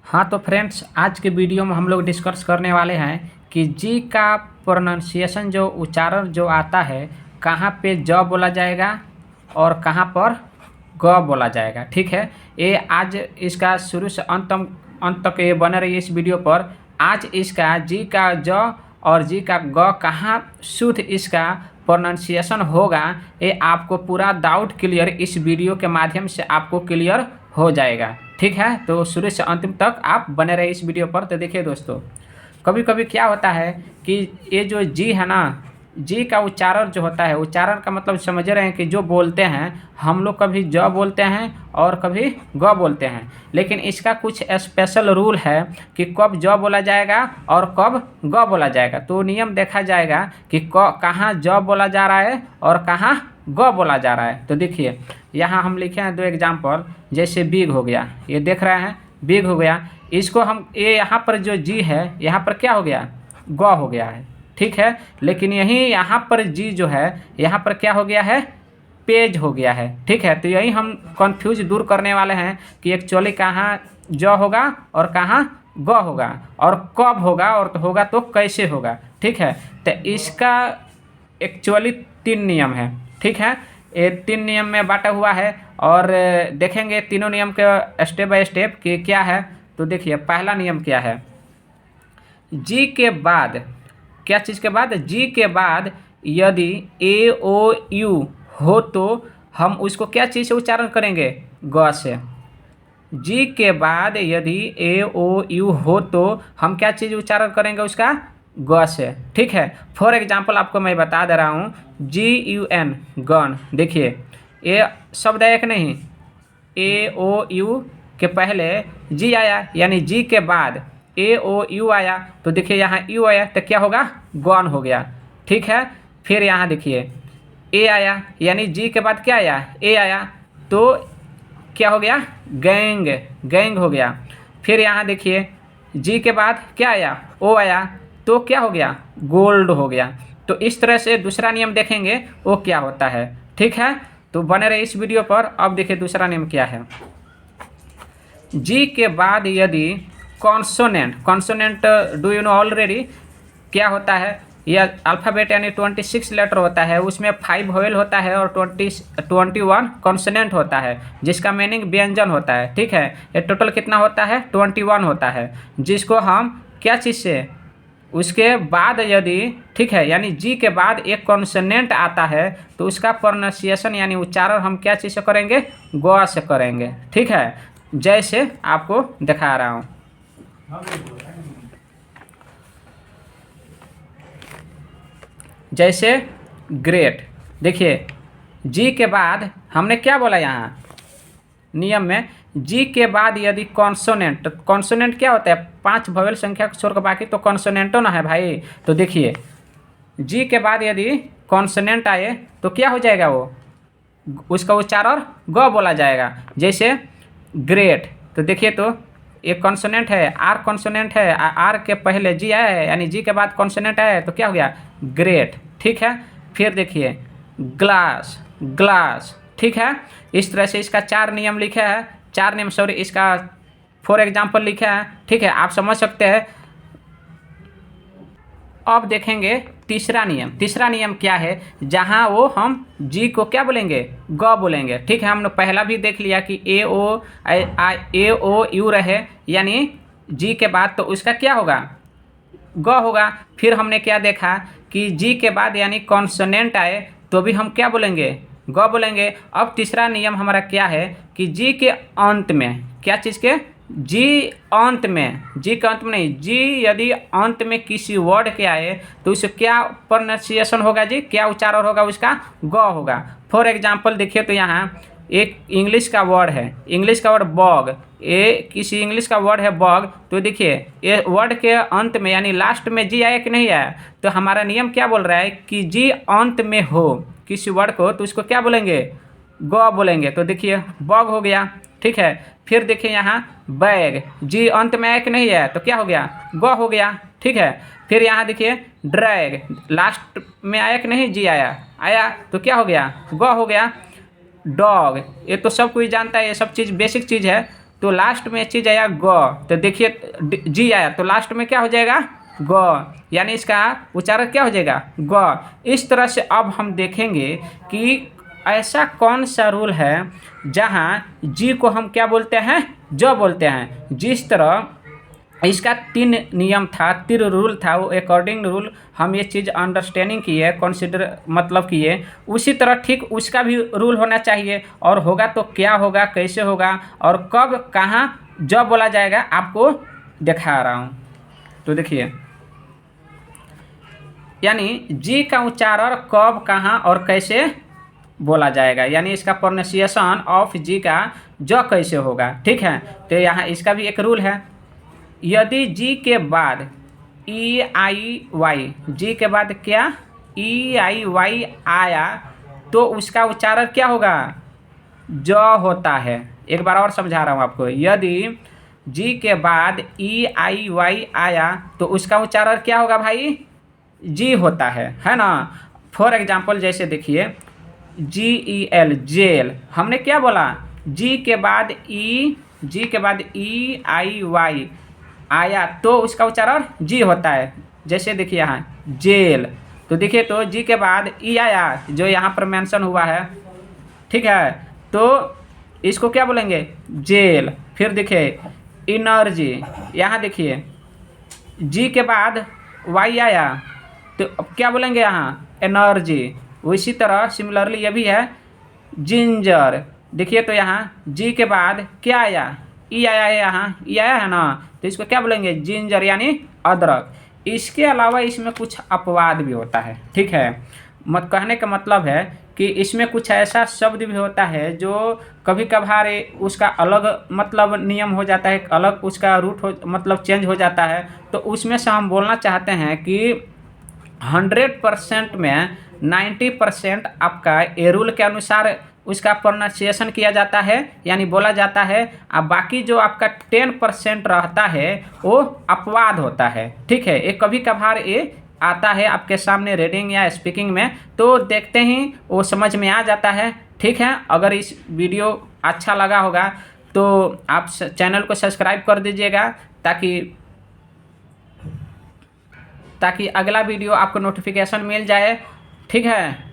हाँ तो फ्रेंड्स, आज के वीडियो में हम लोग डिस्कस करने वाले हैं कि जी का प्रोनाउंसिएशन जो उच्चारण जो आता है, कहाँ पे ज बोला जाएगा और कहाँ पर ग बोला जाएगा। ठीक है, ये आज इसका शुरू से अंत तक ये बने रही इस वीडियो पर। आज इसका जी का ज और जी का ग कहाँ शुद्ध इसका प्रोनाउंसिएशन होगा, ये आपको पूरा डाउट क्लियर इस वीडियो के माध्यम से आपको क्लियर हो जाएगा। ठीक है, तो शुरू से अंतिम तक आप बने रहे इस वीडियो पर। तो देखिए दोस्तों, कभी कभी क्या होता है कि ये जो जी है ना, जी का उच्चारण जो होता है, उच्चारण का मतलब समझ रहे हैं कि जो बोलते हैं हम लोग कभी ज बोलते हैं और कभी ग बोलते हैं, लेकिन इसका कुछ स्पेशल रूल है कि कब ज बोला जाएगा और कब ग बोला जाएगा। तो नियम देखा जाएगा कि कहाँ ज बोला जा रहा है और कहाँ ग बोला जा रहा है। तो देखिए यहाँ हम लिखे हैं दो एग्जाम्पल, जैसे बिग हो गया, ये देख रहे हैं बिग हो गया, इसको हम ये यहाँ पर जो जी है यहाँ पर क्या हो गया, ग हो गया है। ठीक है, लेकिन यही यहाँ पर जी जो है यहाँ पर क्या हो गया है, पेज हो गया है। ठीक है, तो यही हम कंफ्यूज दूर करने वाले हैं कि एक्चुअली कहाँ ज होगा और कहाँ ग होगा और कब होगा और तो होगा तो कैसे होगा। ठीक है, तो इसका एक्चुअली 3 नियम है। ठीक है, ये 3 नियम में बांटा हुआ है और देखेंगे तीनों नियम के स्टेप बाय स्टेप कि क्या है। तो देखिए पहला नियम क्या है, जी के बाद, क्या चीज़ के बाद, जी के बाद यदि ए ओ यू हो तो हम उसको क्या चीज़ से उच्चारण करेंगे, ग से। जी के बाद यदि ए ओ यू हो तो हम क्या चीज़ उच्चारण करेंगे उसका, ग से। ठीक है, फॉर एग्जांपल आपको मैं बता दे रहा हूँ, GUN गन। देखिए ये शब्द है एक नहीं, ए ओ यू के पहले जी आया, यानी जी के बाद ए ओ यू आया, तो देखिए यहाँ यू आया तो क्या होगा, गॉन हो गया। ठीक है, फिर यहाँ देखिए ए आया, यानी जी के बाद क्या आया, ए आया, तो क्या हो गया, गैंग, गैंग हो गया। फिर यहाँ देखिए जी के बाद क्या आया, ओ आया, तो क्या हो गया, गोल्ड हो गया। तो इस तरह से दूसरा नियम देखेंगे वो क्या होता है। ठीक है, तो बने रहे इस वीडियो पर। अब देखिए दूसरा नियम क्या है, जी के बाद यदि consonant, consonant do you know already क्या होता है, यह अल्फ़ाबेट यानी 26 लेटर होता है, उसमें 5 वोवेल होता है और 21 कॉन्सोनेंट होता है, जिसका मीनिंग व्यंजन होता है। ठीक है, ये टोटल कितना होता है, 21 होता है, जिसको हम क्या चीज़ से, उसके बाद यदि, ठीक है, यानी जी के बाद एक कॉन्सोनेंट आता है तो उसका प्रोनाउंसिएशन यानी उच्चारण हम क्या चीज़ से करेंगे, ग से करेंगे। ठीक है, जैसे आपको दिखा रहा हूँ, जैसे ग्रेट। देखिए जी के बाद हमने क्या बोला यहाँ नियम में, जी के बाद यदि कॉन्सोनेंट, तो कॉन्सोनेंट क्या होता है, 5 वोवेल संख्या को छोड़कर बाकी तो कॉन्सोनेंटो ना है भाई। तो देखिए जी के बाद यदि कॉन्सोनेंट आए तो क्या हो जाएगा, वो उसका उच्चारण ग बोला जाएगा। जैसे ग्रेट, तो देखिए तो एक कॉन्सोनेंट है, आर कॉन्सोनेंट है, आर के पहले जी आया है, यानी जी के बाद कॉन्सोनेंट आया है तो क्या हो गया, ग्रेट। ठीक है, फिर देखिए ग्लास, ग्लास। ठीक है, इस तरह से इसका 4 नियम लिखे हैं, 4 नियम सॉरी, इसका 4 एग्जाम्पल लिखे हैं। ठीक है, आप समझ सकते हैं। अब देखेंगे तीसरा नियम, तीसरा नियम क्या है, जहाँ वो हम जी को क्या बोलेंगे, ग बोलेंगे। ठीक है, हमने पहला भी देख लिया कि ए ओ यू रहे, यानी जी के बाद तो उसका क्या होगा, ग होगा। फिर हमने क्या देखा कि जी के बाद यानी कॉन्सोनेंट आए तो भी हम क्या बोलेंगे, ग बोलेंगे। अब तीसरा नियम हमारा क्या है कि जी के अंत में, क्या चीज़ के, जी अंत में, जी के अंत में नहीं, जी यदि अंत में किसी वर्ड के आए तो उसे क्या प्रोनाउंसिएशन होगा जी, क्या उच्चारण होगा उसका, ग होगा। फॉर एग्जांपल देखिए तो यहाँ एक इंग्लिश का वर्ड है, इंग्लिश का वर्ड बॉग, ये किसी इंग्लिश का वर्ड है बॉग, तो देखिए ये वर्ड के अंत में यानी लास्ट में जी आया कि नहीं आया, तो हमारा नियम क्या बोल रहा है कि जी अंत में हो किसी वर्ड को तो उसको क्या बोलेंगे, ग बोलेंगे। तो देखिए बॉग हो गया। ठीक है, फिर देखिए यहाँ बैग, जी अंत में आया कि नहीं आया तो क्या हो गया, ग हो गया। ठीक है, फिर यहाँ देखिए ड्रैग, लास्ट में आया कि नहीं, जी आया, आया तो क्या हो गया, ग हो गया। डॉग, ये तो सब कोई जानता है, ये सब चीज़ बेसिक चीज़ है। तो लास्ट में चीज आया ग, तो देखिए जी आया तो लास्ट में क्या हो जाएगा ग, यानी इसका उच्चारण क्या हो जाएगा ग। इस तरह से अब हम देखेंगे कि ऐसा कौन सा रूल है जहाँ जी को हम क्या बोलते हैं ज बोलते हैं। जिस तरह इसका 3 नियम था, 3 रूल था, वो अकॉर्डिंग रूल हम ये चीज़ अंडरस्टैंडिंग किए, कंसिडर मतलब किए, उसी तरह ठीक उसका भी रूल होना चाहिए। और होगा तो क्या होगा, कैसे होगा और कब कहाँ जब बोला जाएगा आपको दिखा रहा हूँ। तो देखिए यानी जी का उच्चारण कब कहाँ और कैसे बोला जाएगा, यानी इसका प्रोनाउंसिएशन ऑफ जी का ज कैसे होगा। ठीक है, तो यहाँ इसका भी एक रूल है। यदि जी के बाद ई आई वाई, जी के बाद क्या ई आई वाई आया तो उसका उच्चारण क्या होगा ज होता है। एक बार और समझा रहा हूँ आपको, यदि जी के बाद ई आई वाई आया तो उसका उच्चारण क्या होगा भाई जी होता है ना। फॉर एग्जाम्पल जैसे देखिए जी ई एल जेल, हमने क्या बोला जी के बाद ई आई वाई आया तो उसका उच्चारण जी होता है। जैसे देखिए यहाँ जेल, तो देखिए तो जी के बाद ई आया जो यहाँ पर मेंशन हुआ है, ठीक है, तो इसको क्या बोलेंगे जेल। फिर देखिए एनर्जी, यहाँ देखिए जी के बाद वाई आया तो अब क्या बोलेंगे यहाँ एनर्जी। उसी तरह सिमिलरली ये भी है जिंजर, देखिए तो यहाँ जी के बाद क्या आया ई आया है, यहाँ ई आया है ना, तो इसको क्या बोलेंगे जिंजर यानी अदरक। इसके अलावा इसमें कुछ अपवाद भी होता है, ठीक है, मत कहने का मतलब है कि इसमें कुछ ऐसा शब्द भी होता है जो कभी कभार उसका अलग मतलब नियम हो जाता है, अलग उसका रूट हो मतलब चेंज हो जाता है। तो उसमें से हम बोलना चाहते हैं कि 100% में 90% आपका ए रूल के अनुसार उसका प्रोनाउंसिएशन किया जाता है यानी बोला जाता है। अब बाकी जो आपका 10% रहता है वो अपवाद होता है, ठीक है। ये कभी कभार ये आता है आपके सामने रीडिंग या स्पीकिंग में, तो देखते ही वो समझ में आ जाता है, ठीक है। अगर इस वीडियो अच्छा लगा होगा तो आप चैनल को सब्सक्राइब कर दीजिएगा ताकि अगला वीडियो आपको नोटिफिकेशन मिल जाए, ठीक है।